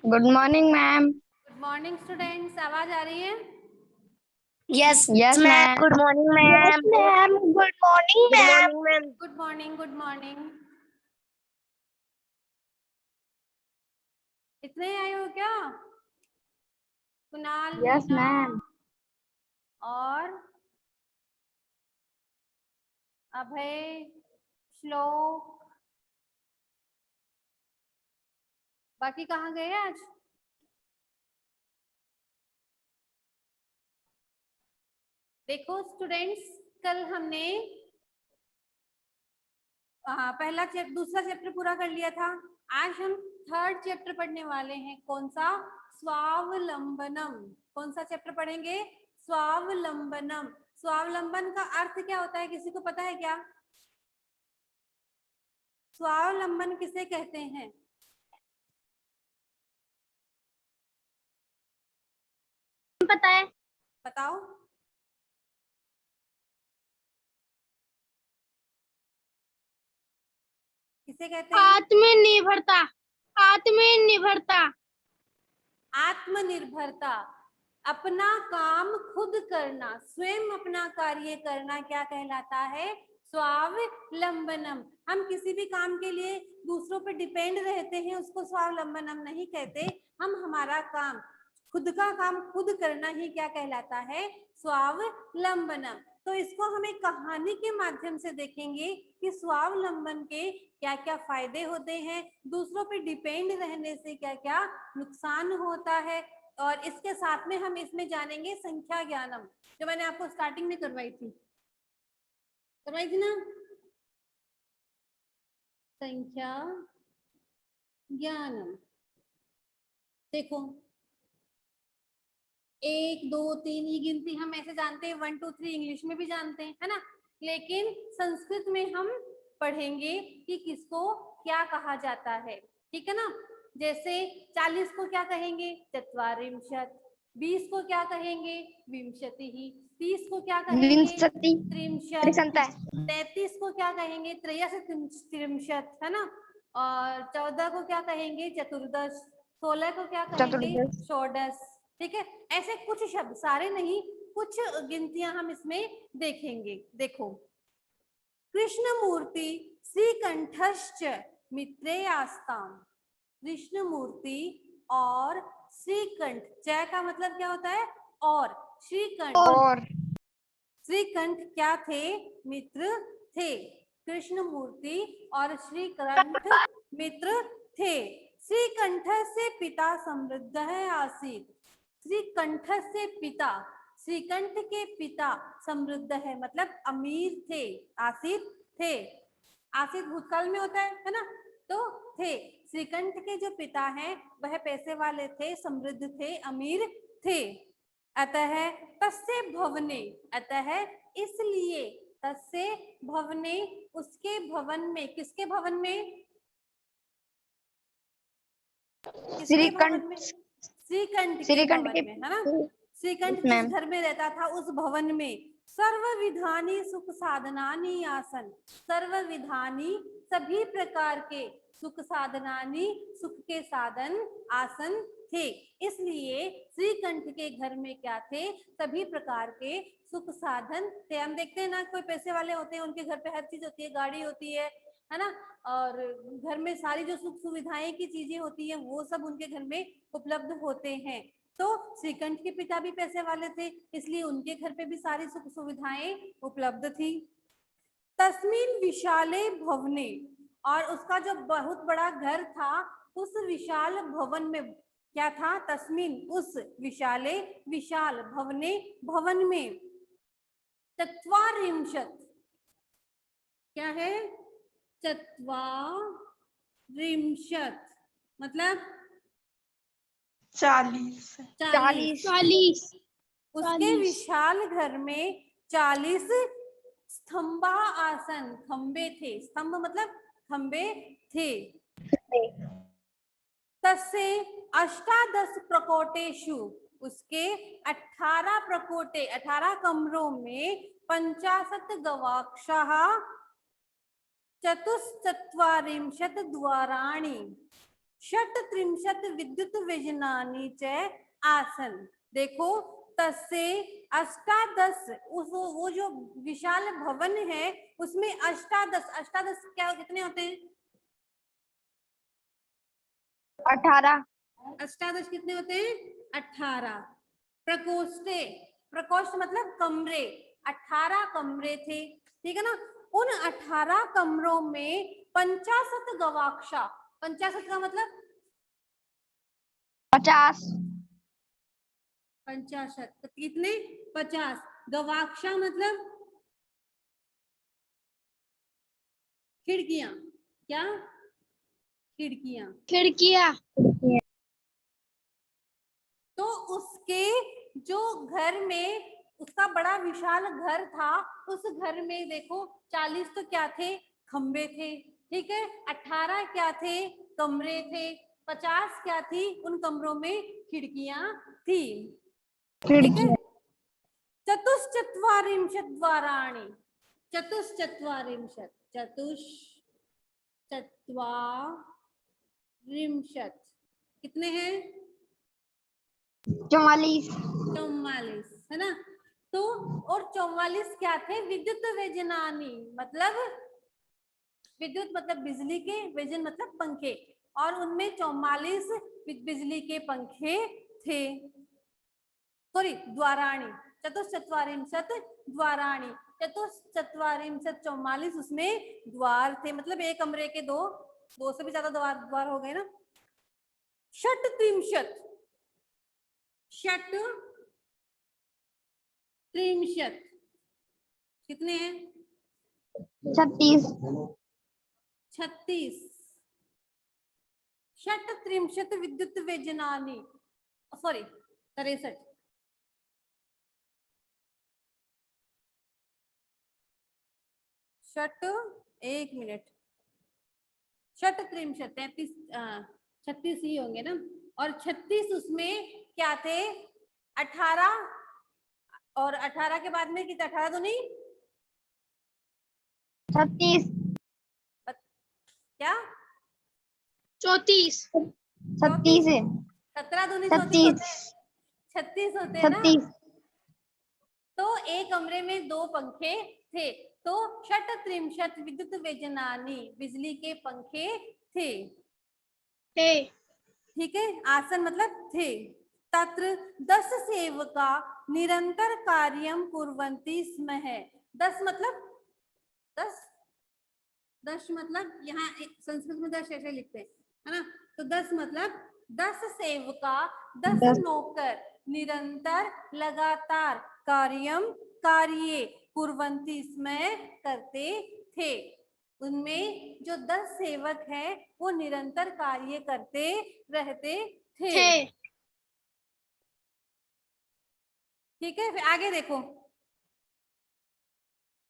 Good morning ma'am. Good morning students, आवाज आ रही है? Yes yes ma'am. Ma'am. Good morning ma'am. Ma'am good morning good ma'am. Morning ma'am. Good morning, good morning. इतने ही आए हो क्या? Kunal, yes Meena ma'am. और अभय, श्लोक, बाकी कहाँ गए आज? देखो स्टूडेंट्स, कल हमने दूसरा चैप्टर पूरा कर लिया था। आज हम थर्ड चैप्टर पढ़ने वाले हैं। कौन सा? स्वावलंबनम। कौन सा चैप्टर पढ़ेंगे? स्वावलंबनम। स्वावलंबन का अर्थ क्या होता है, किसी को पता है क्या? स्वावलंबन किसे कहते हैं? पता है। बताओ। किसे कहते हैं? आत्मनिर्भरता। आत्मनिर्भरता। आत्मनिर्भरता। अपना काम खुद करना, स्वयं अपना कार्य करना क्या कहलाता है? स्वावलंबनम। हम किसी भी काम के लिए दूसरों पर डिपेंड रहते हैं, उसको स्वावलंबनम नहीं कहते। हम हमारा काम, खुद का काम खुद करना ही क्या कहलाता है? स्वावलंबनम। तो इसको हम एक कहानी के माध्यम से देखेंगे कि स्वावलंबन के क्या क्या फायदे होते हैं, दूसरों पे डिपेंड रहने से क्या क्या नुकसान होता है। और इसके साथ में हम इसमें जानेंगे संख्या ज्ञानम, जो मैंने आपको स्टार्टिंग में करवाई थी ना, संख्या ज्ञानम। देखो, 1 2 3 ये गिनती हम ऐसे जानते हैं, 1 2 3 इंग्लिश में भी जानते हैं, है ना। लेकिन संस्कृत में हम पढ़ेंगे कि किसको क्या कहा जाता है, ठीक है ना। जैसे 40 को क्या कहेंगे? चत्वारिंशत्। 20 को क्या कहेंगे? विंशतिः। 30 को क्या कहेंगे? विंशति। त्रिंशत्। 33 को क्या कहेंगे? त्रयस्त्रिंशत्, है ना। और 14 को क्या कहेंगे? चतुर्दश। 16 को क्या कहेंगे? चतुर्दश। षोडश। ठीक है, ऐसे कुछ शब्द, सारे नहीं, कुछ गिनतियां हम इसमें देखेंगे। देखो, कृष्णमूर्ति श्रीकंठश्च मित्रेयास्ताम। कृष्णमूर्ति और श्रीकंठ, जय का मतलब क्या होता है? और। श्रीकंठ, और श्रीकंठ क्या थे? मित्र थे। कृष्णमूर्ति और श्रीकंठ मित्र थे। श्रीकंठ से पिता समृद्ध है आसीत। श्रीकंठ से पिता, श्रीकंठ के पिता समृद्ध है मतलब अमीर थे, आसीत थे। आसीत भूतकाल में होता है ना। तो थे, श्रीकंठ के जो पिता हैं वह पैसे वाले थे, समृद्ध थे, अमीर थे। अतः तस्य भवने, अतः इसलिए, तस्य भवने उसके भवन में, किसके भवन में? किसके भवन में? श्रीकंठ के श्रीकंठ भवन के। में, है ना। श्रीकंठ जिस मैम। घर में रहता था उस भवन में सर्व विधानी सुख साधनानी आसन। सर्व विधानी सभी प्रकार के, सुख साधनानी सुख के साधन, आसन थे। इसलिए श्रीकंठ के घर में क्या थे? सभी प्रकार के सुख साधन थे। हम देखते हैं ना, कोई पैसे वाले होते हैं उनके घर पे हर चीज होती है, गाड़ी होती है ना। और घर में सारी जो सुख सुविधाएं की चीजें होती है वो सब उनके घर में उपलब्ध होते हैं। तो श्रीकंठ के पिता भी पैसे वाले थे, इसलिए उनके घर पे भी सारी सुख सुविधाएं उपलब्ध थी। तस्मिन विशाले भवने, और उसका जो बहुत बड़ा घर था, उस विशाल भवन में क्या था? तस्मिन, उस विशाले, विशाल, भवने, भवन में चत्वारिंशत्, क्या है? चत्वारिंशत् मतलब 40। 40। उसके विशाल घर में 40 स्तंभा आसन, खंबे थे। स्तंभ मतलब खंबे थे। तस्य अष्टादश प्रकोटेषु, उसके 18 प्रकोटे, 18 कमरों में 50 गवाक्षाः चतुश्चत्वारिंशत् द्वाराणि, षट त्रिंशत विद्युत व्यजनानि च आसन। देखो तस्य अष्टादश, उस वो जो विशाल भवन है उसमें अष्टादश, अष्टादश क्या कितने होते हैं? 18 अष्टादश कितने होते हैं? 18। प्रकोष्ठे, प्रकोष्ठ मतलब कमरे, 18 कमरे थे, ठीक है ना। उन 18 कमरों में 50 गवाक्षा, 50 का मतलब 50 50, तो कितने? 50। गवाक्षा मतलब खिड़कियां, क्या? खिड़कियां। खिड़कियां। तो उसके जो घर में उसका बड़ा विशाल घर था, उस घर में देखो 40 तो क्या थे? खंबे थे, ठीक है। 18 क्या थे? कमरे थे। 50 क्या थी? उन कमरों में खिड़कियां थी, ठीक है। चतुश्चत्वारिंशत् द्वाराणि, चतुश्चत्वारिंशत्, चतुश्चत्वारिंशत् कितने हैं? 44 44, है ना। तो और 44 क्या थे? विद्युत व्यजनानी, मतलब विद्युत मतलब बिजली के, व्यजन मतलब पंखे, और उनमें 44 बिजली के पंखे थे। सॉरी, द्वाराणी, चतुश्चत्वारिंशत् द्वाराणी, चतुश्चत्वारिंशत् 44 उसमें द्वार थे, मतलब एक कमरे के दो, दो से भी ज्यादा द्वार हो गए ना। षट त्रिंशत्, षट त्रिंशत् कितने हैं? 36 36। षट त्रिंशत् विद्युत व्यजनानि, सॉरी 63। षट, एक मिनट, षट त्रिंशत् 33, 36 ही होंगे ना। और 36 उसमें क्या थे? 18, और 18 के बाद में कितने? 18 तो नहीं, 36 क्या? 34। 36 है 17 दूनी 34 होते हैं, 36 होते हैं ना। 36 तो एक कमरे में दो पंखे थे, तो षट त्रिंशत् विद्युत व्यजनानि, बिजली के पंखे थे, ठीक है। आसन मतलब थे। तत्र 10 सेवका निरंतर कार्यम कुर्वन्ति स्म है। 10 मतलब 10, 10 मतलब यहाँ संस्कृत में 10 ऐसे लिखते हैं, है ना। तो 10 मतलब 10 सेवका, 10 10 नौकर निरंतर लगातार कार्यम, कार्य कुर्वन्ति स्म करते थे। उनमें जो 10 सेवक हैं वो निरंतर कार्य करते रहते थे, ठीक है। फिर आगे देखो,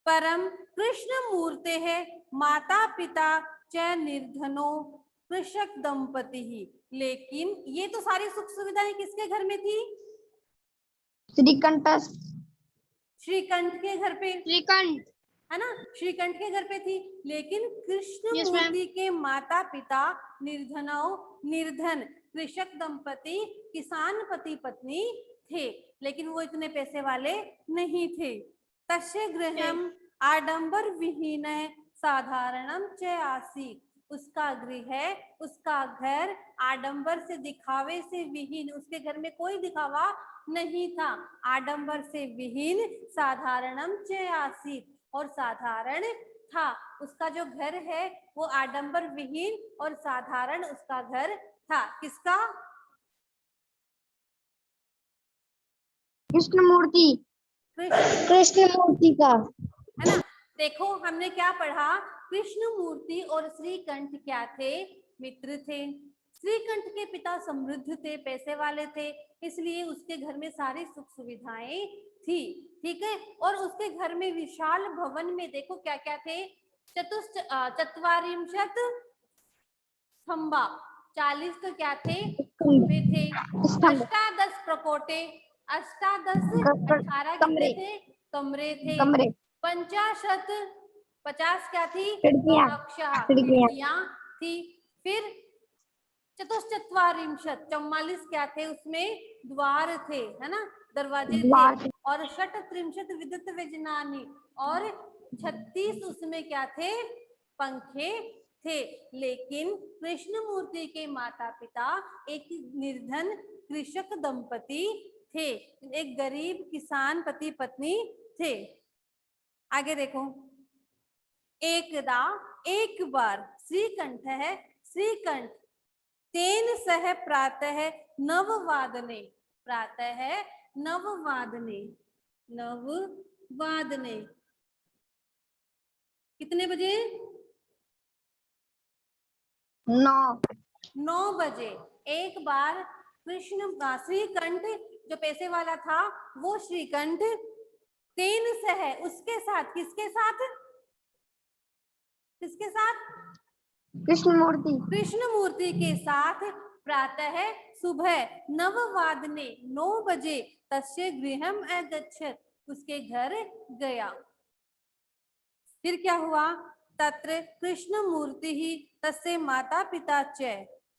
परम कृष्ण मूर्ते है माता पिता च निर्धनो कृषक दंपति ही। लेकिन ये तो सारी सुख सुविधाएं किसके घर में थी? श्रीकंठ श्रीकंठ के घर पे, श्रीकंठ। है ना, श्रीकंठ के घर पे थी। लेकिन कृष्ण Yes, ma'am. मूर्ति के माता पिता निर्धन कृषक दंपति, किसान पति पत्नी थे, लेकिन वो इतने पैसे वाले नहीं थे। तस्य गृहम आडंबर विहीन साधारणम च आसीत्। उसका गृह, उसका घर आडंबर से, दिखावे से विहीन, उसके घर में कोई दिखावा नहीं था, आडंबर से विहीन, साधारणम च आसीत्, और साधारण था। उसका जो घर है वो आडंबर विहीन और साधारण उसका घर था। किसका? कृष्ण मूर्ति कृष्ण मूर्ति का। है ना। देखो हमने क्या पढ़ा? कृष्ण मूर्ति और श्रीकंठ क्या थे? मित्र थे। श्रीकंठ के पिता समृद्ध थे, पैसे वाले थे, इसलिए उसके घर में सारी सुख सुविधाएं थी, ठीक है। और उसके घर में विशाल भवन में देखो क्या क्या थे? चत्वारिंशत् स्तंभा, 40 तो क्या थे? खंबे थे। स्तंभ अष्टादश प्रकोटे, अष्टादश, 18 कितने कमरे थे? कमरे थे। कमरे 50, 50 क्या थी? खिड़कियां गवाक्षः, खिड़कियां खिड़कियां थी। फिर चतुश्चत्वारिंशत् 44 क्या थे उसमें? द्वार थे, है ना, दरवाजे द्वार थे। और षट्त्रिंशत् विद्युत व्यजनानि, और 36 उसमें क्या थे? पंखे थे। लेकिन कृष्णमूर्ति के माता पिता एक निर्धन कृषक दंपति थे, एक गरीब किसान पति पत्नी थे। आगे देखो, एकदा एक बार श्रीकंठ है, श्रीकंठ तेन सह प्रातः नववादने, प्रातः नववादने, नववादने कितने बजे? 9 बजे एक बार कृष्ण श्रीकंठ जो पैसे वाला था वो श्रीकंठ तेन सह उसके साथ, किसके साथ? किसके साथ? कृष्णमूर्ति कृष्णमूर्ति के साथ प्रातः सुबह नववादने 9 बजे तस्य गृहम अगच्छत्, उसके घर गया। फिर क्या हुआ? तत्र कृष्णमूर्ति ही तस्य माता पिता च,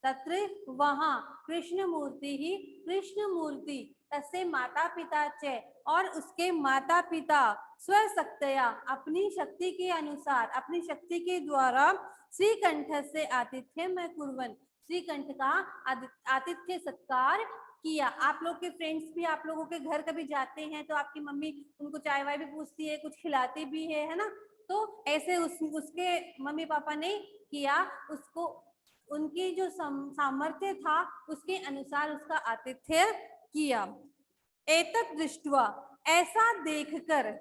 तत्र वहां कृष्णमूर्ति ही, कृष्णमूर्ति तस्य माता पिता च, और उसके माता पिता स्वशक्तया अपनी शक्ति के अनुसार, अपनी शक्ति के द्वारा श्रीकंठ से आतिथ्य में कुर्वन्, श्रीकंठ का आतिथ्य सत्कार किया। आप लोग के फ्रेंड्स भी आप लोगों के घर कभी जाते हैं तो आपकी मम्मी उनको चाय वाय भी पूछती है, कुछ खिलाती भी है ना? तो ऐसे उसके मम्मी पापा ने किया, उसको उनकी जो सामर्थ्य था उसके अनुसार उसका आतिथ्य किया। एतत् दृष्ट्वा, ऐसा देखकर,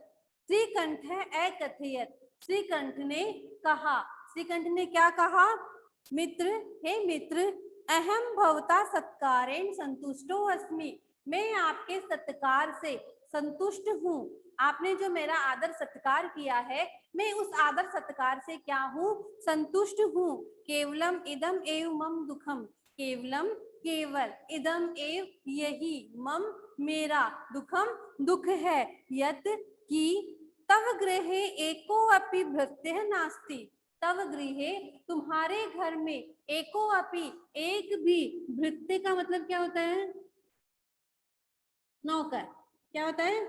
श्रीकंठ अकथयत्, श्रीकंठ ने कहा, श्रीकंठ ने क्या कहा? मित्र, हे मित्र, अहम भवता सत्कारेण संतुष्टो अस्मि, मैं आपके सत्कार से संतुष्ट हूँ। आपने जो मेरा आदर सत्कार किया है, मैं उस आदर सत्कार से क्या हूँ? संतुष्ट हूँ। केवलम इदम एव मम दुखम, केवलम केवल, इदम एव यही, मम मेरा, दुखम दुख है, यत कि तव गृहे एको अपि भृत्यः नास्ति, तव गृहे तुम्हारे घर में एको अपि एक भी, भृत्य का मतलब क्या होता है? नौकर। क्या होता है?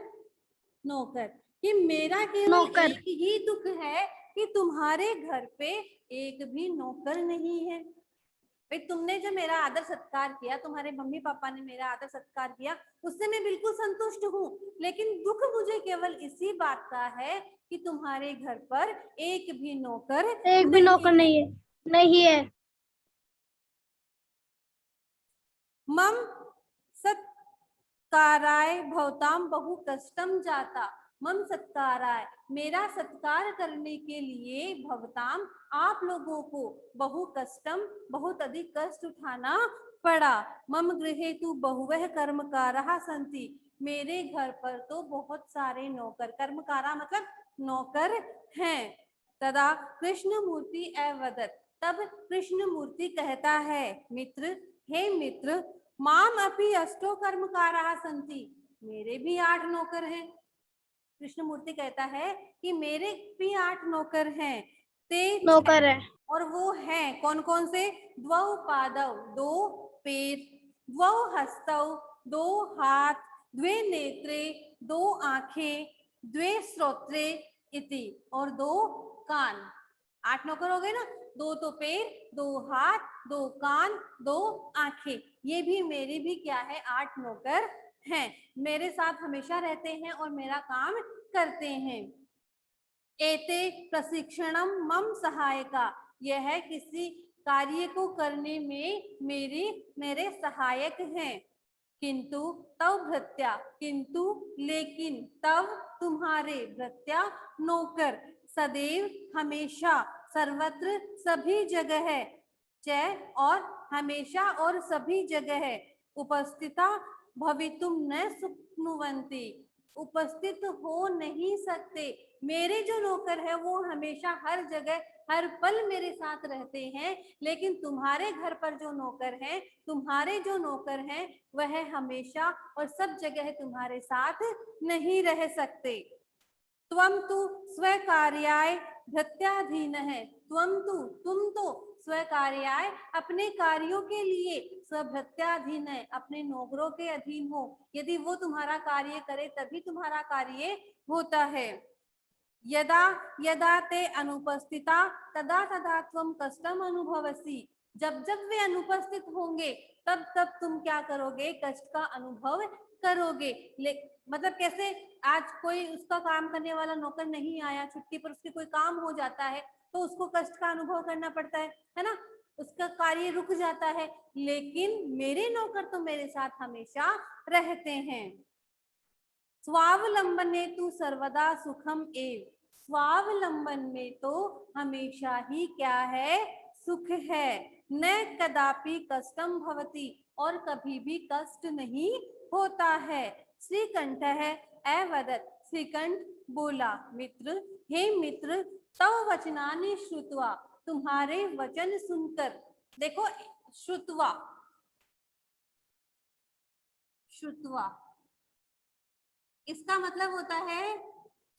नौकर। कि मेरा केवल नौकर। एक ही दुख है कि तुम्हारे घर पे एक भी नौकर नहीं है। भाई तुमने जो मेरा आदर सत्कार किया, तुम्हारे मम्मी पापा ने मेरा आदर सत्कार किया, उससे मैं बिल्कुल संतुष्ट हूँ, लेकिन दुख मुझे केवल इसी बात का है कि तुम्हारे घर पर एक भी नौकर एक भी नौकर नहीं है, नहीं है। मम सत्काराय भवताम बहु कष्टम जाता, मम सत्काराय, मेरा सत्कार करने के लिए, भवताम आप लोगों को, बहु कष्टम बहुत अधिक कष्ट उठाना पड़ा। मम गृहे तु बहुवः कर्मकाराः सन्ति, मेरे घर पर तो बहुत सारे नौकर, कर्मकारा मतलब नौकर हैं। तदा कृष्णमूर्ति अवदत्, तब कृष्णमूर्ति कहता है, मित्र, हे मित्र, माम अपि अष्टो कर्मकाराः सन्ति, मेरे भी 8 नौकर हैं। कृष्णमूर्ति कहता है कि मेरे भी 8 नौकर हैं। ते नौकर है। और वो हैं कौन कौन से? द्वौ पादौ, 2 पैर, द्वौ हस्तौ, 2 हाथ, द्वे नेत्रे, 2 आंखें, द्वे श्रोत्रे इति, और 2 कान। 8 नौकर हो गए ना? 2 तो पैर, 2 हाथ, 2 कान, 2 आंखें। ये भी मेरे भी क्या है? 8 नौकर हैं, मेरे साथ हमेशा रहते हैं और मेरा काम करते हैं। एते प्रशिक्षणम मम सहायका, यह किसी कार्य को करने में मेरे सहायक हैं। किंतु तव भृत्या, किंतु लेकिन, तव तुम्हारे, भृत्या नौकर, सदैव हमेशा, सर्वत्र सभी जगह, च और हमेशा और सभी जगह, उपस्थिता भवितुम न शक्नुवन्ति, उपस्थित हो नहीं सकते। मेरे जो नौकर है वो हमेशा हर जगह हर पल मेरे साथ रहते हैं, लेकिन तुम्हारे घर पर जो नौकर हैं, तुम्हारे जो नौकर हैं, वह हमेशा और सब जगह तुम्हारे साथ नहीं रह सकते। त्वम तु स्वकार्याय भृत्याधीन है। तुम तो स्वकार्याय अपने कार्यों के लिए स्वभृत्याधीन है, अपने नौकरों के अधीन हो। यदि वो तुम्हारा कार्य करे तभी तुम्हारा कार्य होता है। यदा यदा ते अनुपस्थिता तदा तदा त्वं कष्टम अनुभवसि। जब जब वे अनुपस्थित होंगे तब तब तुम क्या करोगे, कष्ट का अनुभव करोगे। मतलब कैसे, आज कोई उसका काम करने वाला नौकर नहीं आया, छुट्टी पर उसके कोई काम हो जाता है तो उसको कष्ट का अनुभव करना पड़ता है ना, उसका कार्य रुक जाता है। लेकिन मेरे नौकर तो मेरे साथ हमेशा रहते हैं। स्वावलंबने तु सर्वदा सुखम एव। स्वावलंबन में तो हमेशा ही क्या है, सुख है। न कदापि कष्टम भवति, और कभी भी कष्ट नहीं होता है। श्रीकंठ है अवदत्, श्रीकंठ बोला, मित्र हे मित्र, तव वचनानि श्रुत्वा, तुम्हारे वचन सुनकर। देखो श्रुत्वा, श्रुत्वा इसका मतलब होता है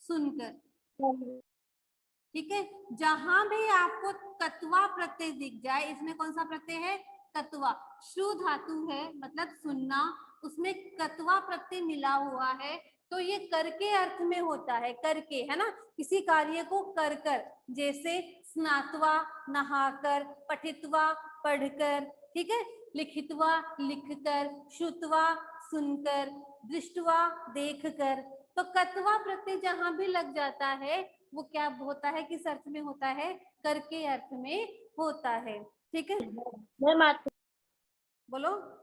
सुनकर, ठीक है। जहां भी आपको कत्वा प्रत्यय दिख जाए, इसमें कौन सा प्रत्यय है, कत्वा। श्रु धातु है मतलब सुनना, उसमें कत्वा प्रत्यय मिला हुआ है, तो ये कर के अर्थ में होता है, करके, है ना, किसी कार्य को कर कर, जैसे स्नात्वा नहाकर, पठित्वा पढ़कर, ठीक है, लिखित्वा लिखकर, श्रुत्वा सुनकर, दृष्टवा देखकर। तो कत्वा प्रत्यय जहां भी लग जाता है वो क्या होता है, किस अर्थ में होता है, कर के अर्थ में होता है, ठीक है। बोलो।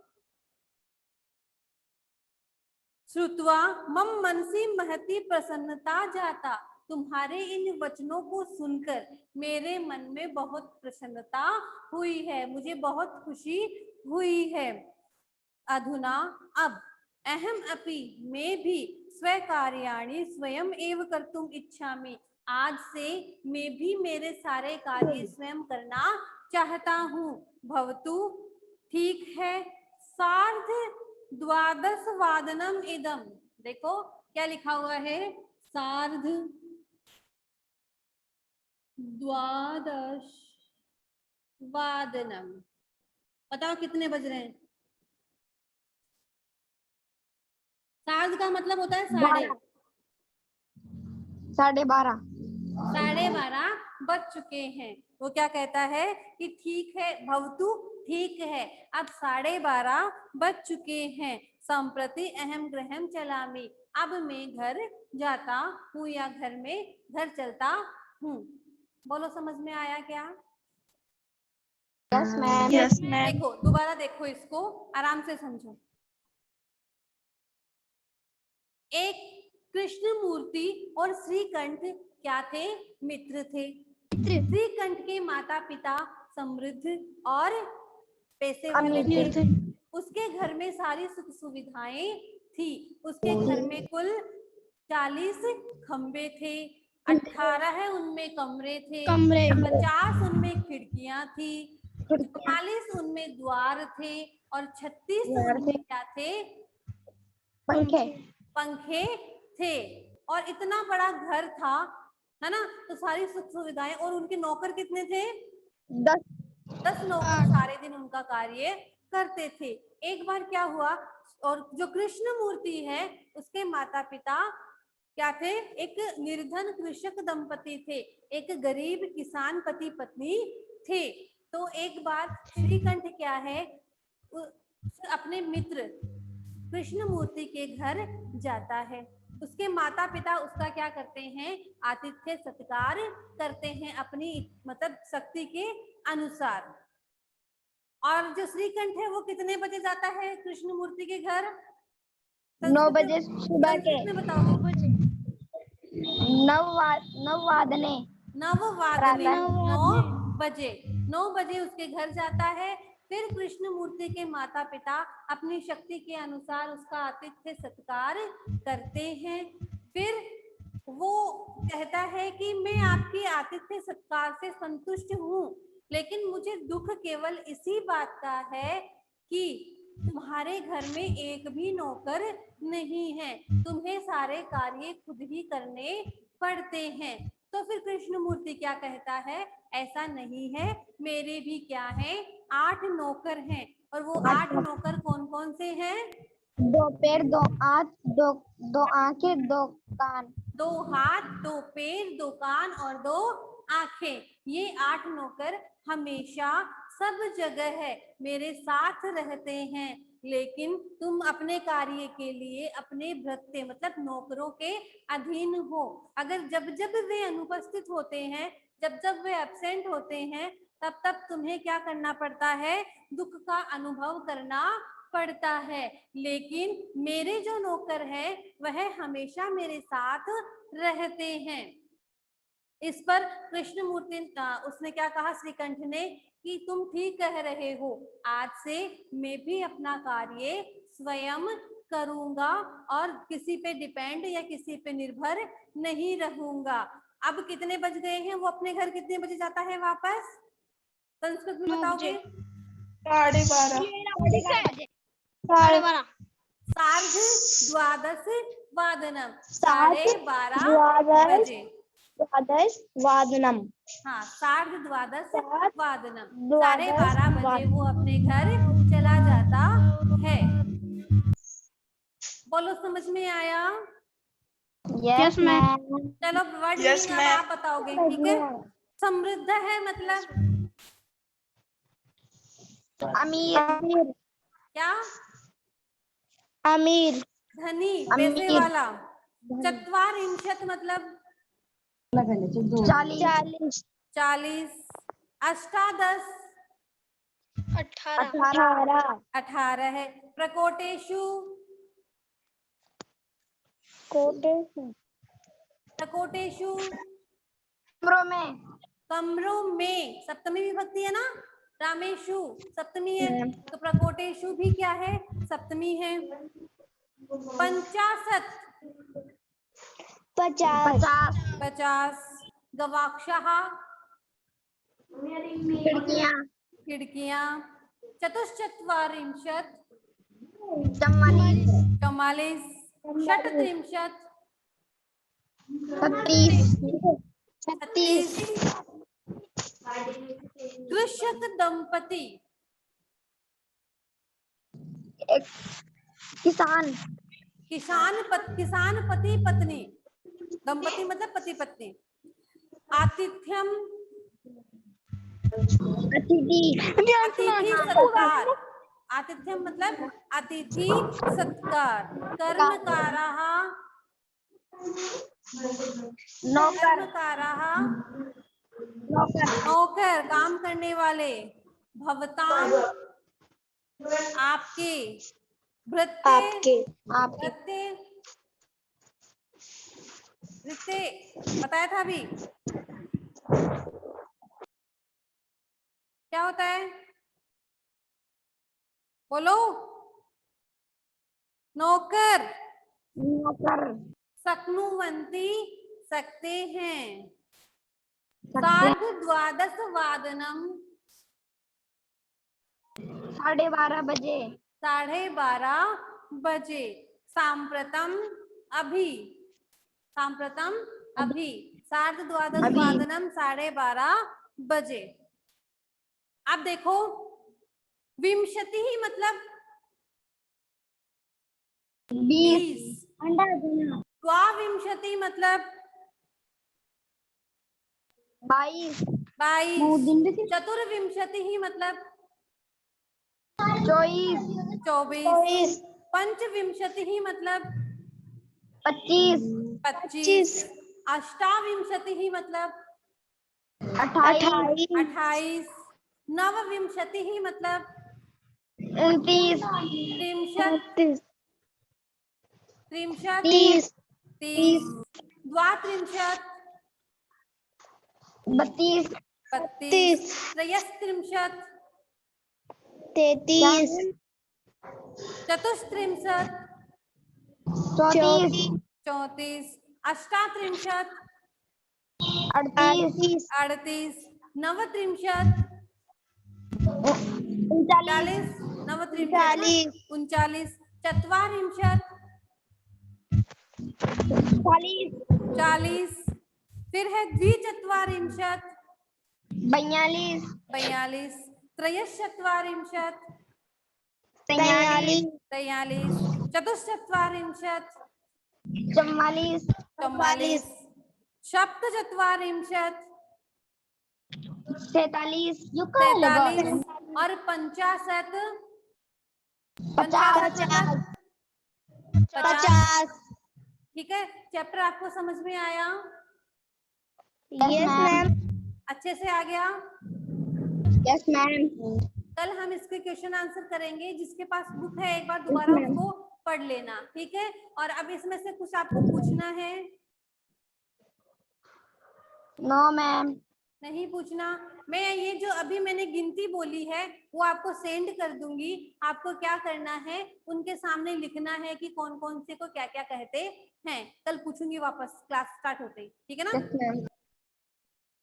श्रुत्वा मम मनसी महती प्रसन्नता जाता, तुम्हारे इन वचनों को सुनकर मेरे मन में बहुत प्रसन्नता हुई है, मुझे बहुत खुशी हुई है। अधुना अब, अहम अपि, मैं भी, स्वकार्याणि स्वयं एव कर्तुम इच्छामि, आज से मैं भी मेरे सारे कार्य स्वयं करना चाहता हूँ। भवतु, ठीक है, सार्ध द्वादश वादनम इदम। देखो क्या लिखा हुआ है, सार्ध द्वादश वादनम। बताओ कितने बज रहे हैं। सार्ध का मतलब होता है साढ़े, 12:30। 12:30 बज चुके हैं। वो क्या कहता है कि ठीक है भवतु, ठीक है, अब 12:30 बज चुके हैं। संप्रति अहम गृहम चलामी, अब मैं घर जाता हूँ या घर में घर चलता हूँ। बोलो समझ में आया क्या? Yes ma'am. देखो दोबारा देखो, इसको आराम से समझो। एक कृष्ण मूर्ति और श्रीकंठ क्या थे, मित्र थे। श्रीकंठ के माता पिता समृद्ध और पैसे वाले थे। उसके घर में सारी सुख सुविधाएं थी। उसके घर में कुल 40 खंबे थे, 18 उनमें कमरे थे, 50 उनमें खिड़कियां थी, 44 उनमें द्वार थे और 36 उनमें क्या थे, पंखे थे। और इतना बड़ा घर था, है ना, तो सारी सुख सुविधाएं। और उनके नौकर कितने थे, 10 नौकर सारे दिन उनका कार्य करते थे। एक बार क्या हुआ, और जो कृष्ण मूर्ति है उसके माता पिता क्या थे, एक निर्धन कृषक दंपति थे, एक गरीब किसान पति पत्नी थे। तो एक बार श्रीकंठ क्या है, अपने मित्र कृष्ण मूर्ति के घर जाता है। उसके माता पिता उसका क्या करते हैं, आतिथ्य सत्कार करते हैं अपनी मतलब शक्ति के अनुसार। और जो श्रीकंठ है वो कितने बजे जाता है कृष्ण मूर्ति के घर, 9 बजे सुबह के। में बताओगे, 9 वादने। 9 बजे उसके घर जाता है। फिर कृष्ण मूर्ति के माता पिता अपनी शक्ति के अनुसार उसका आतिथ्य सत्कार करते हैं। फिर वो कहता है कि मैं आपकी आतिथ्य सत्कार से संतुष्ट हूँ, लेकिन मुझे दुख केवल इसी बात का है कि तुम्हारे घर में एक भी नौकर नहीं है, तुम्हें सारे कार्य खुद ही करने पड़ते हैं। तो फिर कृष्णमूर्ति क्या कहता है, ऐसा नहीं है, मेरे भी क्या है 8 नौकर हैं। और वो 8 नौकर कौन कौन से हैं? 2 पैर 2 हाथ 2 आंखें 2 कान। 2 हाथ 2 पैर 2 कान और 2 आंखें। ये 8 नौकर हमेशा सब जगह है, मेरे साथ रहते हैं। लेकिन तुम अपने कार्य के लिए अपने भृत्य मतलब नौकरों के अधीन हो। अगर जब जब वे अनुपस्थित होते हैं, जब जब वे एब्सेंट होते हैं, तब तब तुम्हें क्या करना पड़ता है, दुख का अनुभव करना पड़ता है। लेकिन मेरे जो नौकर है वह हमेशा मेरे साथ रहते हैं। इस पर कृष्णमूर्ति उसने क्या कहा, श्रीकंठ ने, कि तुम ठीक कह रहे हो, आज से मैं भी अपना कार्य स्वयं करूंगा और किसी पे डिपेंड या किसी पे निर्भर नहीं रहूंगा। अब कितने बज गए हैं, वो अपने घर कितने बजे जाता है वापस? संस्कृत में बताओगे? 12:30 सार्धद्वादशवादनम, 12:30 बजे। वादनम। हाँ, 12:30 12:30 बजे वो अपने घर चला जाता है। बोलो, समझ में आया? Yes ma'am. चलो वर्ड मीनिंग अब आप बताओगे, ठीक है? समृद्ध है मतलब अमीर। क्या? अमीर। धनी, पैसे वाला। चत्वारिंशत् मतलब 40। 40। अष्टादश 18। 18 है। प्रकोटेषु प्रकोटेषु कमरों में, सप्तमी विभक्ति है ना, रामेशु सप्तमी है, तो प्रकोटेषु भी क्या है, सप्तमी है। 50 50। गवाक्षः खिड़कियां। चतुश्चत्वारिंशत् 44। षट्त्रिंशत् 36। कृषक दंपति किसान पति पत्नी, दंपति मतलब पति पत्नी। आतिथ्यम अतिथि सत्कार, आतिथ्यम मतलब अतिथि सत्कार। कर्मकारः नौकर काम करने वाले। भवताम आपके। भृत्य बताया था अभी, क्या होता है, बोलो? नौकर शक्नुवन्ति सकते हैं। 12:30 12:30 बजे। 12:30 बजे। सांप्रतम अभी, सांप्रतम अभी। 12:30 12:30 बजे। अब देखो, विंशति ही मतलब 20। द्वाविंशति मतलब 22। 22। चतुर्विंशति ही मतलब 24। पंचविंशति ही मतलब 25। अष्टाविंशति ही मतलब 28। नवविंशति ही मतलब 29। 30। द्वात्रिंशत् 32। त्रयस्त्रिंशत् 33। चतुस्त्रिंशत् 34। अष्टात्रिंशत् 38। नवत्रिंशत् 39। चत्वारिंशत् 40। फिर है द्विचत्वारिंशत्, 42, 42। त्रयश्चत्वारिंशत्, 43, 43। चतुश्चत्वारिंशत्, 44, 44। सप्तचत्वारिंशत्, 46, 43। और 50, 50 मतलब 50। ठीक है, चैप्टर आपको समझ में आया? यस मैम, अच्छे से आ गया? यस मैम, कल हम इसके क्वेश्चन आंसर करेंगे। जिसके पास बुक है एक बार दोबारा उसको पढ़ लेना, ठीक है? और अब इसमें से कुछ आपको पूछना है? नो मैम, नहीं पूछना। मैं ये जो अभी मैंने गिनती बोली है वो आपको सेंड कर दूंगी। आपको क्या करना है, उनके सामने लिखना है कि कौन कौन से को क्या क्या कहते हैं। कल पूछूंगी वापस क्लास स्टार्ट होते ही, ठीक है ना? यस मैम,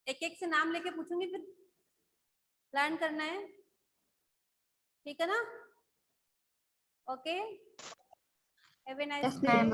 एक एक से नाम लेके पूछूंगी, फिर लर्न करना है, ठीक है ना? Okay, have a nice yes day. Ma'am.